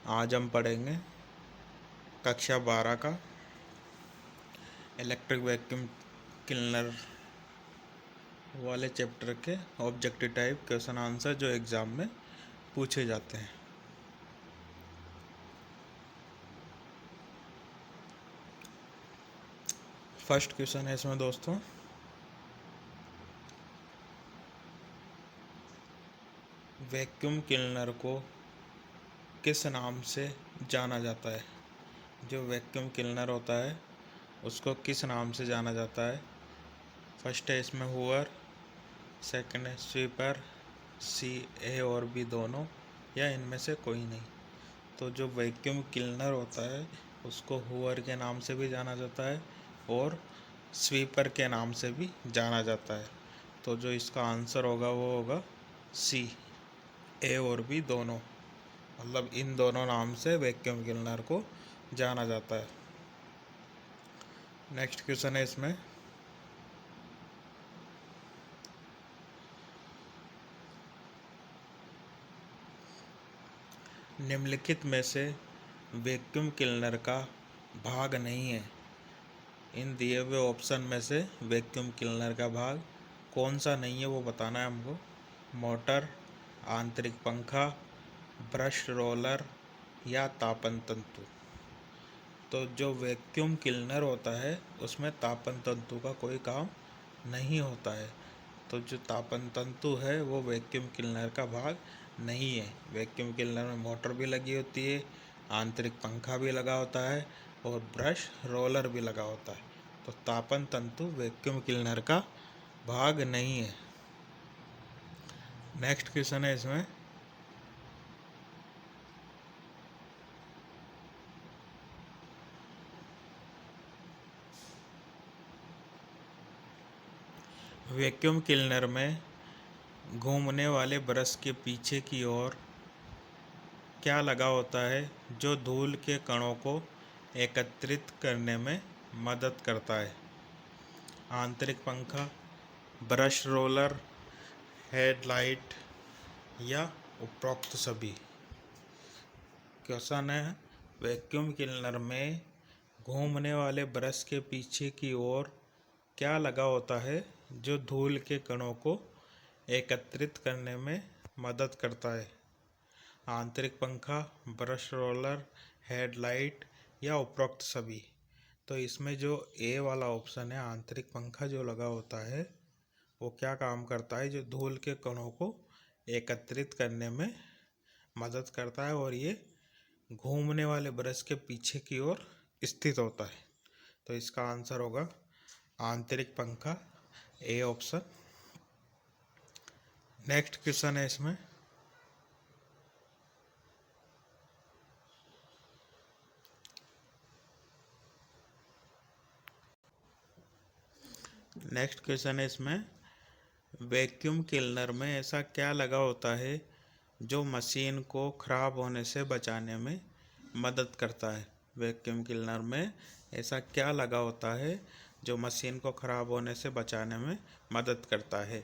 आज हम पढ़ेंगे कक्षा 12 का इलेक्ट्रिक वैक्यूम क्लीनर वाले चैप्टर के ऑब्जेक्टिव टाइप क्वेश्चन आंसर जो एग्ज़ाम में पूछे जाते हैं। फर्स्ट क्वेश्चन है इसमें दोस्तों, वैक्यूम क्लीनर को किस नाम से जाना जाता है। जो वैक्यूम क्लीनर होता है उसको किस नाम से जाना जाता है। फर्स्ट है इसमें हूवर, सेकंड है स्वीपर, सी ए और बी दोनों, या इनमें से कोई नहीं। तो जो वैक्यूम क्लीनर होता है उसको हूवर के नाम से भी जाना जाता है और स्वीपर के नाम से भी जाना जाता है। तो जो इसका आंसर होगा वो होगा सी, ए और बी दोनों, मतलब इन दोनों नाम से वैक्यूम क्लीनर को जाना जाता है। नेक्स्ट क्वेश्चन है इसमें, निम्नलिखित में से वैक्यूम क्लीनर का भाग नहीं है। इन दिए हुए ऑप्शन में से वैक्यूम क्लीनर का भाग कौन सा नहीं है वो बताना है हमको। मोटर, आंतरिक पंखा, ब्रश रोलर या तापन तंतु। तो जो वैक्यूम क्लीनर होता है उसमें तापन तंतु का कोई काम नहीं होता है। तो जो तापन तंतु है वो वैक्यूम क्लीनर का भाग नहीं है। वैक्यूम क्लीनर में मोटर भी लगी होती है, आंतरिक पंखा भी लगा होता है और ब्रश रोलर भी लगा होता है। तो तापन तंतु वैक्यूम क्लीनर का भाग नहीं है। नेक्स्ट क्वेश्चन है इसमें, वैक्यूम क्लीनर में घूमने वाले ब्रश के पीछे की ओर क्या लगा होता है जो धूल के कणों को एकत्रित करने में मदद करता है। आंतरिक पंखा, ब्रश रोलर, हेडलाइट या उपरोक्त सभी। क्वेश्चन है, वैक्यूम क्लीनर में घूमने वाले ब्रश के पीछे की ओर क्या लगा होता है जो धूल के कणों को एकत्रित करने में मदद करता है। आंतरिक पंखा, ब्रश रोलर, हेडलाइट या उपरोक्त सभी। तो इसमें जो ए वाला ऑप्शन है, आंतरिक पंखा जो लगा होता है वो क्या काम करता है, जो धूल के कणों को एकत्रित करने में मदद करता है और ये घूमने वाले ब्रश के पीछे की ओर स्थित होता है। तो इसका आंसर होगा आंतरिक पंखा, ए ऑप्शन। नेक्स्ट क्वेश्चन है इसमें, वैक्यूम क्लीनर में ऐसा क्या लगा होता है जो मशीन को ख़राब होने से बचाने में मदद करता है। वैक्यूम क्लीनर में ऐसा क्या लगा होता है जो मशीन को ख़राब होने से बचाने में मदद करता है।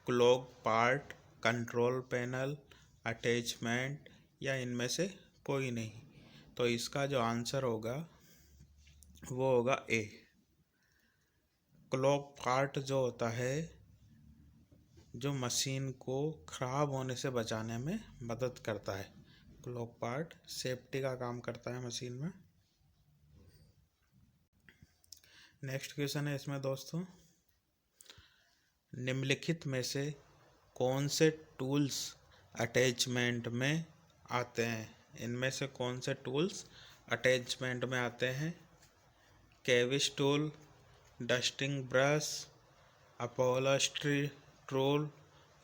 Clog part, control panel, attachment या इनमें से कोई नहीं। तो इसका जो आंसर होगा वो होगा ए। क्लॉग पार्ट जो होता है जो मशीन को ख़राब होने से बचाने में मदद करता है। क्लॉग पार्ट सेफ्टी का काम करता है मशीन में। नेक्स्ट क्वेश्चन है इसमें दोस्तों, निम्नलिखित में से कौन से टूल्स अटैचमेंट में आते हैं। इनमें से कौन से टूल्स अटैचमेंट में आते हैं। Crevice tool, dusting brush, upholstery tool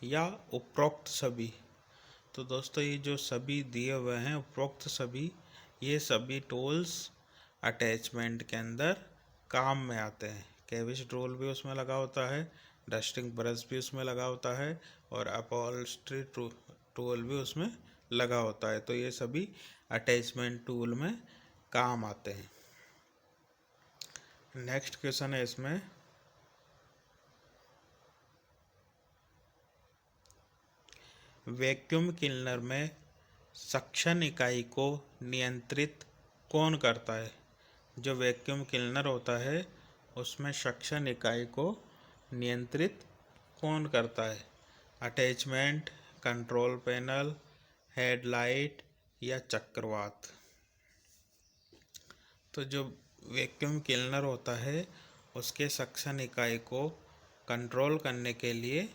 या उपरोक्त सभी। तो दोस्तों ये जो सभी दिए हुए हैं उपरोक्त सभी, ये सभी टूल्स अटैचमेंट के अंदर काम में आते हैं। केविस टूल भी उसमें लगा होता है, डस्टिंग ब्रश भी उसमें लगा होता है और अपहोल्स्ट्री टूल भी उसमें लगा होता है। तो ये सभी अटैचमेंट टूल में काम आते हैं। नेक्स्ट क्वेश्चन है इसमें, वैक्यूम क्लीनर में सक्शन इकाई को नियंत्रित कौन करता है? जो वैक्यूम क्लीनर होता है उसमें सक्शन इकाई को नियंत्रित कौन करता है? अटैचमेंट, कंट्रोल पैनल, हेडलाइट या चक्रवात? तो जो वैक्यूम क्लीनर होता है उसके सक्शन इकाई को कंट्रोल करने के लिए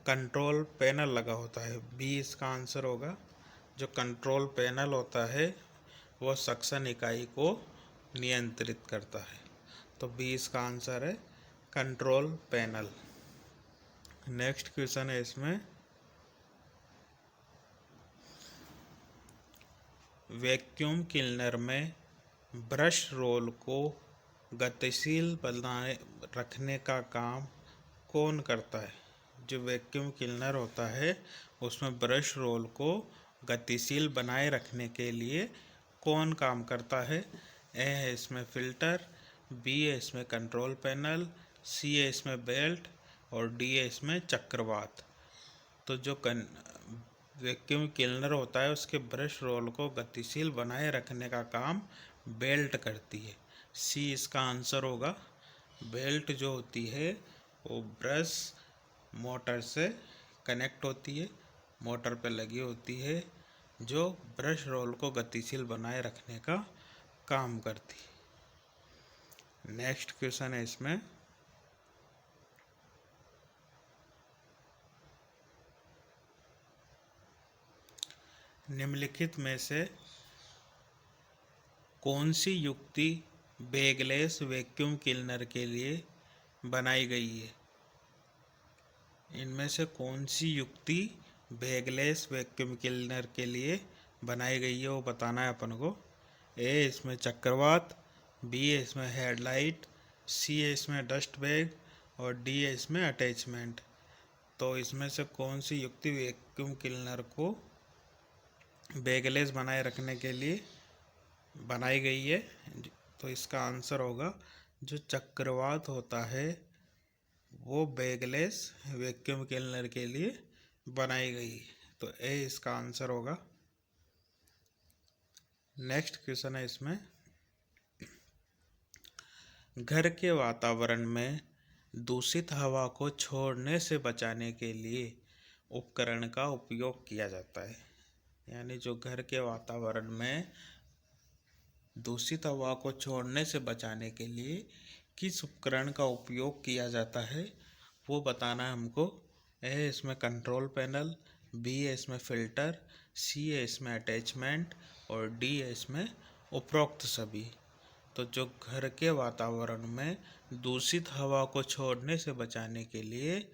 कंट्रोल पैनल लगा होता है। बी इसका आंसर होगा। जो कंट्रोल पैनल होता है वो सक्शन इकाई को नियंत्रित करता है। तो बी इसका आंसर है, कंट्रोल पैनल। नेक्स्ट क्वेश्चन है इसमें, वैक्यूम क्लीनर में ब्रश रोल को गतिशील बनाए रखने का काम कौन करता है? जो वैक्यूम क्लीनर होता है उसमें ब्रश रोल को गतिशील बनाए रखने के लिए कौन काम करता है? ए है इसमें फिल्टर, बी है इसमें कंट्रोल पैनल, सी है इसमें बेल्ट और डी है इसमें चक्रवात। तो जो वैक्यूम क्लीनर होता है उसके ब्रश रोल को गतिशील बनाए रखने का काम बेल्ट करती है। सी इसका आंसर होगा। बेल्ट जो होती है वो ब्रश मोटर से कनेक्ट होती है, मोटर पे लगी होती है, जो ब्रश रोल को गतिशील बनाए रखने का काम करती है। नेक्स्ट क्वेश्चन है इसमें, निम्नलिखित में से कौन सी युक्ति बैगलेस वैक्यूम क्लीनर के लिए बनाई गई है? इनमें से कौन सी युक्ति बैगलेस वैक्यूम क्लीनर के लिए बनाई गई है वो बताना है अपन को। ए इसमें चक्रवात, बी है इसमें हेडलाइट, सी है इसमें डस्ट बैग और डी है इसमें अटैचमेंट। तो इसमें से कौन सी युक्ति वैक्यूम क्लीनर को बैगलेस बनाए रखने के लिए बनाई गई है? तो इसका आंसर होगा जो चक्रवात होता है वो बैगलेस वैक्यूम क्लीनर के लिए बनाई गई। तो ए इसका आंसर होगा। नेक्स्ट क्वेश्चन है इसमें, घर के वातावरण में दूषित हवा को छोड़ने से बचाने के लिए उपकरण का उपयोग किया जाता है। यानी जो घर के वातावरण में दूषित हवा को छोड़ने से बचाने के लिए किस उपकरण का उपयोग किया जाता है वो बताना है हमको। ए है इसमें कंट्रोल पैनल, बी है इसमें फिल्टर, सी है इसमें अटैचमेंट और डी है इसमें उपरोक्त सभी। तो जो घर के वातावरण में दूषित हवा को छोड़ने से बचाने के लिए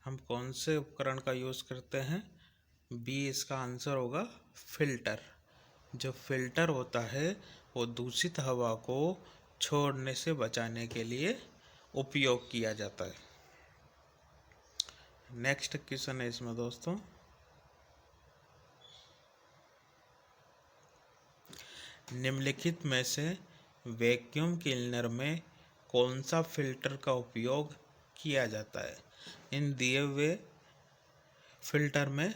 हम कौन से उपकरण का यूज़ करते हैं? बी इसका आंसर होगा, फिल्टर। जो फिल्टर होता है वो दूषित हवा को छोड़ने से बचाने के लिए उपयोग किया जाता है। नेक्स्ट क्वेश्चन है इसमें दोस्तों, निम्नलिखित में से वैक्यूम क्लीनर में कौन सा फिल्टर का उपयोग किया जाता है? इन दिए हुए फिल्टर में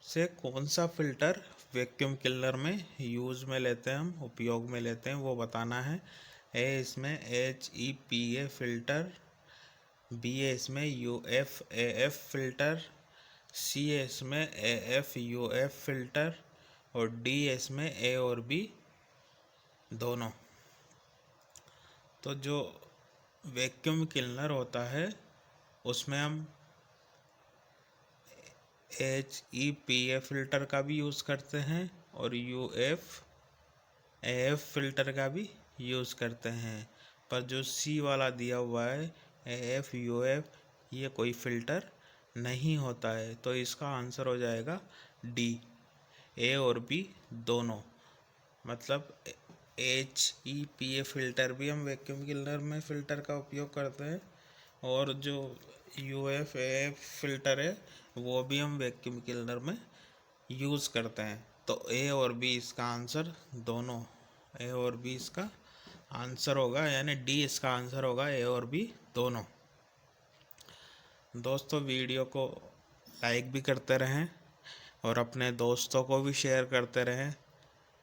से कौन सा फिल्टर वैक्यूम क्लीनर में यूज़ में लेते हैं, हम उपयोग में लेते हैं वो बताना है। ए इसमें HEPA फिल्टर, बी है इसमें UFAF फिल्टर, सी है इसमें AFUF फिल्टर और डी है इसमें ए और बी दोनों। तो जो वैक्यूम क्लीनर होता है उसमें हम HEPA फिल्टर का भी यूज़ करते हैं और UFAF फिल्टर का भी यूज़ करते हैं। पर जो सी वाला दिया हुआ है AFUF, ये कोई फ़िल्टर नहीं होता है। तो इसका आंसर हो जाएगा डी, ए और बी दोनों। मतलब HEPA फिल्टर भी हम वैक्यूम क्लीनर में फ़िल्टर का उपयोग करते हैं और जो UFAF फिल्टर है वो भी हम वैक्यूम क्लीनर में यूज़ करते हैं। तो ए और बी इसका आंसर दोनों, ए और बी इसका आंसर होगा, यानी डी इसका आंसर होगा, ए और बी दोनों। दोस्तों वीडियो को लाइक भी करते रहें, और अपने दोस्तों को भी शेयर करते रहें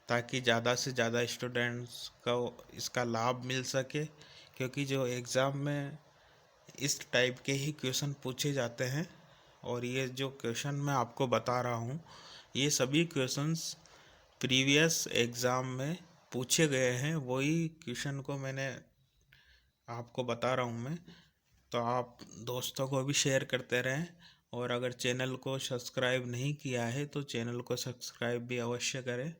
ताकि ज़्यादा से ज़्यादा स्टूडेंट्स को इसका लाभ मिल सके, क्योंकि जो एग्ज़ाम में इस टाइप के ही क्वेश्चन पूछे जाते हैं। और ये जो क्वेश्चन मैं आपको बता रहा हूँ, ये सभी क्वेश्चंस प्रीवियस एग्ज़ाम में पूछे गए हैं, वही क्वेश्चन को मैंने आपको बता रहा हूँ मैं। तो आप दोस्तों को भी शेयर करते रहें, और अगर चैनल को सब्सक्राइब नहीं किया है तो चैनल को सब्सक्राइब भी अवश्य करें,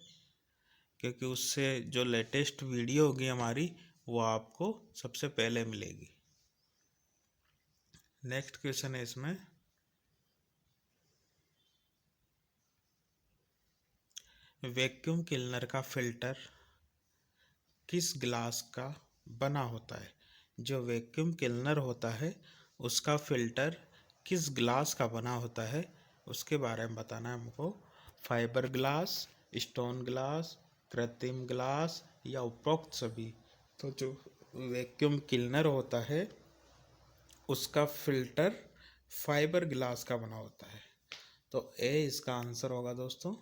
क्योंकि उससे जो लेटेस्ट वीडियो होगी हमारी वो आपको सबसे पहले मिलेगी। नेक्स्ट क्वेश्चन है इसमें, वैक्यूम क्लीनर का फिल्टर किस ग्लास का बना होता है? जो वैक्यूम क्लीनर होता है उसका फिल्टर किस ग्लास का बना होता है, उसके बारे में बताना है हमको। फाइबर ग्लास, स्टोन ग्लास, कृत्रिम ग्लास या उपरोक्त सभी। तो जो वैक्यूम क्लीनर होता है उसका फिल्टर फाइबर ग्लास का बना होता है। तो ए इसका आंसर होगा दोस्तों।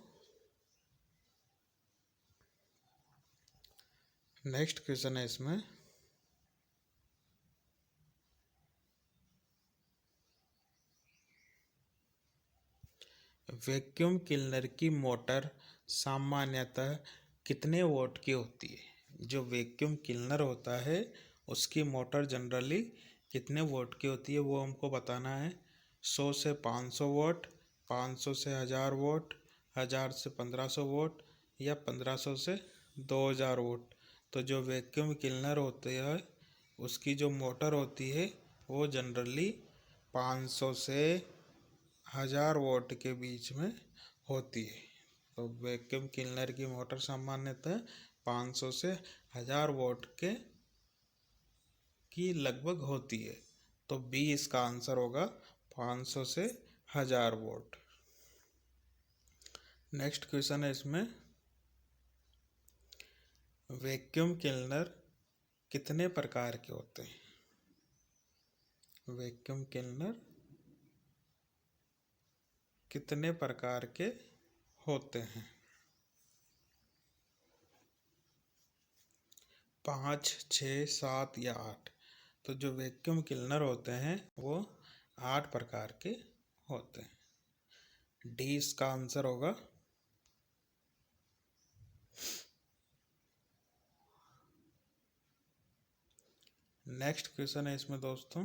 नेक्स्ट क्वेश्चन है इसमें, वैक्यूम क्लीनर की मोटर सामान्यतः कितने वोल्ट की होती है? जो वैक्यूम क्लीनर होता है उसकी मोटर जनरली कितने वोल्ट की होती है वो हमको बताना है। 100 से 500 वोल्ट, 500 से 1000 वोल्ट, 1000 से 1500 वोल्ट या 1500 से 2000 वोल्ट। तो जो वैक्यूम क्लीनर होते हैं उसकी जो मोटर होती है वो जनरली 500 से 1000 वोल्ट के बीच में होती है। तो वैक्यूम क्लीनर की मोटर सामान्यतः 500 से 1000 वोल्ट के की लगभग होती है। तो बी इसका आंसर होगा, 500 से 1000 वोल्ट। नेक्स्ट क्वेश्चन है इसमें, वैक्यूम क्लीनर कितने प्रकार के होते हैं? वैक्यूम क्लीनर कितने प्रकार के होते हैं? 5, 6, 7 या 8। तो जो वैक्यूम क्लीनर होते हैं वो 8 प्रकार के होते हैं। डी इसका आंसर होगा। नेक्स्ट क्वेश्चन है इसमें दोस्तों,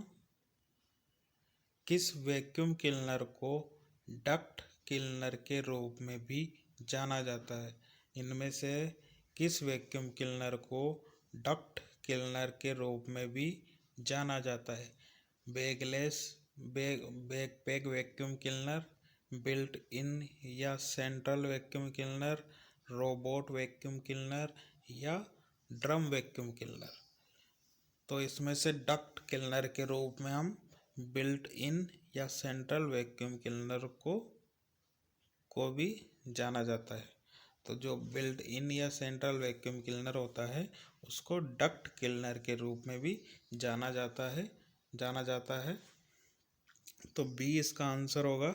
किस वैक्यूम क्लीनर को डक्ट क्लीनर के रूप में भी जाना जाता है? इनमें से किस वैक्यूम क्लीनर को डक्ट क्लीनर के रूप में भी जाना जाता है? Bagless backpack vacuum cleaner, built in या central vacuum cleaner, robot vacuum cleaner या ड्रम वैक्यूम क्लीनर। तो इसमें से डक्ट क्लीनर के रूप में हम बिल्ट इन या सेंट्रल वैक्यूम क्लीनर को भी जाना जाता है। तो जो बिल्ट इन या सेंट्रल वैक्यूम क्लीनर होता है उसको डक्ट क्लीनर के रूप में भी जाना जाता है। तो बी इसका आंसर होगा।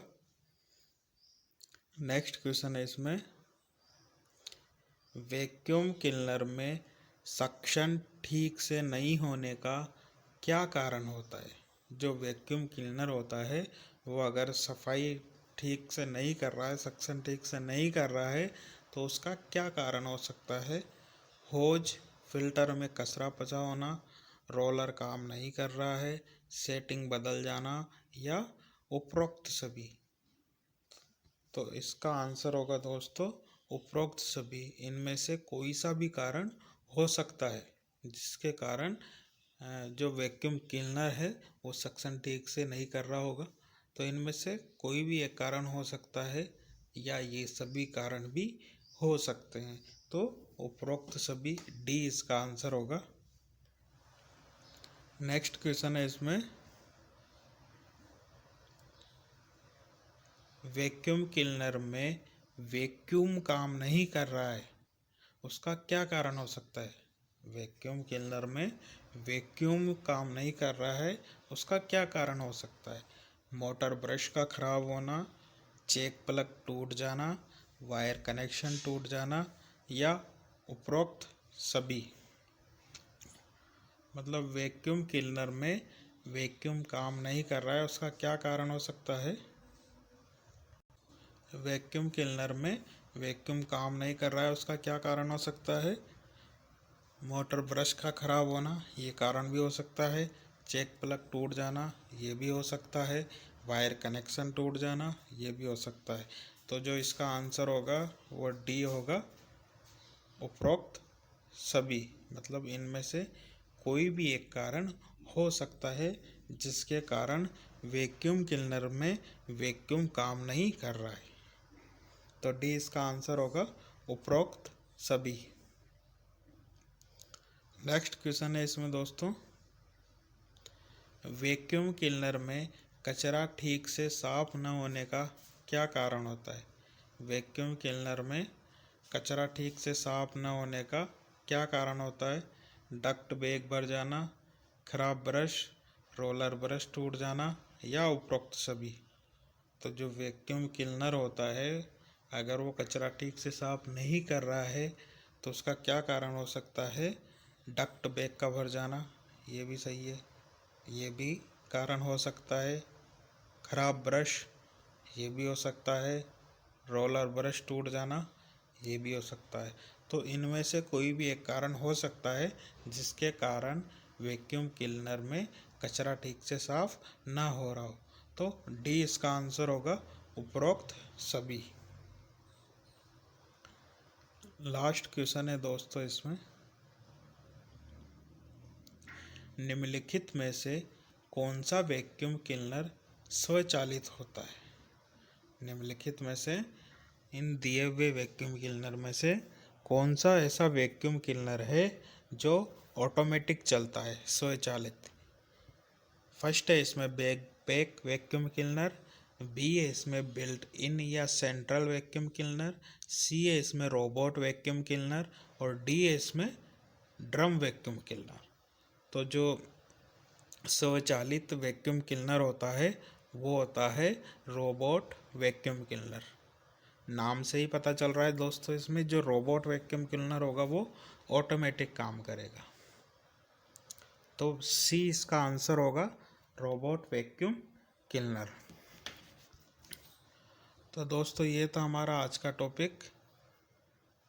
नेक्स्ट क्वेश्चन है इसमें, वैक्यूम क्लीनर में सक्शन ठीक से नहीं होने का क्या कारण होता है? जो वैक्यूम क्लीनर होता है वो अगर सफाई ठीक से नहीं कर रहा है, सक्शन ठीक से नहीं कर रहा है, तो उसका क्या कारण हो सकता है? होज फिल्टर में कचरा फंसा होना, रोलर काम नहीं कर रहा है, सेटिंग बदल जाना या उपरोक्त सभी। तो इसका आंसर होगा दोस्तों उपरोक्त सभी। इनमें से कोई सा भी कारण हो सकता है जिसके कारण जो वैक्यूम क्लीनर है वो सक्शन ठीक से नहीं कर रहा होगा। तो इनमें से कोई भी एक कारण हो सकता है या ये सभी कारण भी हो सकते हैं। तो उपरोक्त सभी, डी इसका आंसर होगा। नेक्स्ट क्वेश्चन है इसमें, वैक्यूम क्लीनर में वैक्यूम काम नहीं कर रहा है, उसका क्या कारण हो सकता है? वैक्यूम क्लीनर में वैक्यूम काम नहीं कर रहा है, उसका क्या कारण हो सकता है? मोटर ब्रश का खराब होना, चेक प्लग टूट जाना, वायर कनेक्शन टूट जाना या उपरोक्त सभी। मतलब वैक्यूम क्लीनर में वैक्यूम काम नहीं कर रहा है, उसका क्या कारण हो सकता है? वैक्यूम क्लीनर में वैक्यूम काम नहीं कर रहा है, उसका क्या कारण हो सकता है? मोटर ब्रश का खराब होना, ये कारण भी हो सकता है। चेक प्लग टूट जाना, ये भी हो सकता है। वायर कनेक्शन टूट जाना, ये भी हो सकता है। तो जो इसका आंसर होगा वो डी होगा, उपरोक्त सभी। मतलब इनमें से कोई भी एक कारण हो सकता है जिसके कारण वैक्यूम क्लीनर में वैक्यूम काम नहीं कर रहा है। तो डी इसका आंसर होगा, उपरोक्त सभी। नेक्स्ट क्वेश्चन है इसमें दोस्तों, वैक्यूम क्लीनर में कचरा ठीक से साफ न होने का क्या कारण होता है? वैक्यूम क्लीनर में कचरा ठीक से साफ न होने का क्या कारण होता है? डक्ट बैग भर जाना, खराब ब्रश, रोलर ब्रश टूट जाना या उपरोक्त सभी। तो जो वैक्यूम क्लीनर होता है, अगर वो कचरा ठीक से साफ नहीं कर रहा है तो उसका क्या कारण हो सकता है? डक्ट बैग का भर जाना, ये भी सही है, ये भी कारण हो सकता है। खराब ब्रश, ये भी हो सकता है। रोलर ब्रश टूट जाना, ये भी हो सकता है। तो इनमें से कोई भी एक कारण हो सकता है जिसके कारण वैक्यूम क्लीनर में कचरा ठीक से साफ ना हो रहा हो। तो डी इसका आंसर होगा, उपरोक्त सभी। लास्ट क्वेश्चन है दोस्तों इसमें, निम्नलिखित में से कौन सा वैक्यूम क्लीनर स्वचालित होता है? निम्नलिखित में से इन दिए हुए वैक्यूम क्लीनर में से कौन सा ऐसा वैक्यूम क्लीनर है जो ऑटोमेटिक चलता है, स्वचालित? फर्स्ट है इसमें बैकपैक वैक्यूम क्लीनर, बी है इसमें बिल्ट इन या सेंट्रल वैक्यूम क्लीनर, सी है इसमें रोबोट वैक्यूम क्लीनर और डी है इसमें ड्रम वैक्यूम क्लीनर। तो जो स्वचालित वैक्यूम क्लीनर होता है वो होता है रोबोट वैक्यूम क्लीनर। नाम से ही पता चल रहा है दोस्तों, इसमें जो रोबोट वैक्यूम क्लीनर होगा वो ऑटोमेटिक काम करेगा। तो सी इसका आंसर होगा, रोबोट वैक्यूम क्लीनर। तो दोस्तों ये था हमारा आज का टॉपिक,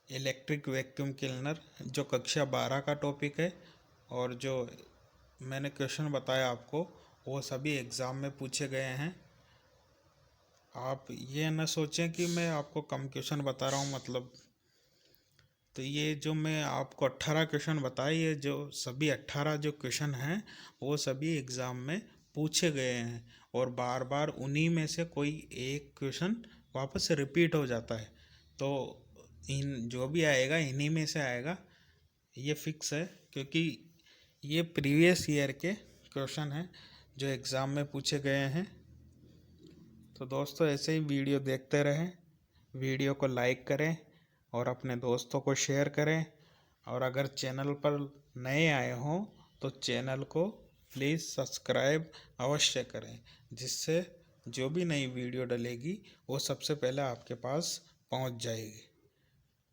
इलेक्ट्रिक वैक्यूम क्लीनर, जो कक्षा 12 का टॉपिक है। और जो मैंने क्वेश्चन बताया आपको वो सभी एग्ज़ाम में पूछे गए हैं। आप ये न सोचें कि मैं आपको कम क्वेश्चन बता रहा हूँ मतलब। तो ये जो मैं आपको 18 क्वेश्चन बताए, ये जो सभी 18 जो क्वेश्चन हैं वो सभी एग्ज़ाम में पूछे गए हैं और बार बार उन्हीं में से कोई एक क्वेश्चन वापस रिपीट हो जाता है। तो इन जो भी आएगा इन्हीं में से आएगा, ये फिक्स है, क्योंकि ये प्रीवियस ईयर के क्वेश्चन हैं जो एग्ज़ाम में पूछे गए हैं। तो दोस्तों ऐसे ही वीडियो देखते रहें, वीडियो को लाइक करें और अपने दोस्तों को शेयर करें। और अगर चैनल पर नए आए हों तो चैनल को प्लीज़ सब्सक्राइब अवश्य करें, जिससे जो भी नई वीडियो डलेगी वो सबसे पहले आपके पास पहुंच जाएगी।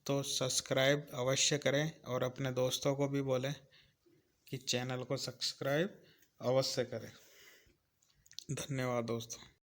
तो सब्सक्राइब अवश्य करें और अपने दोस्तों को भी बोलें कि चैनल को सब्सक्राइब अवश्य करें। धन्यवाद दोस्तों।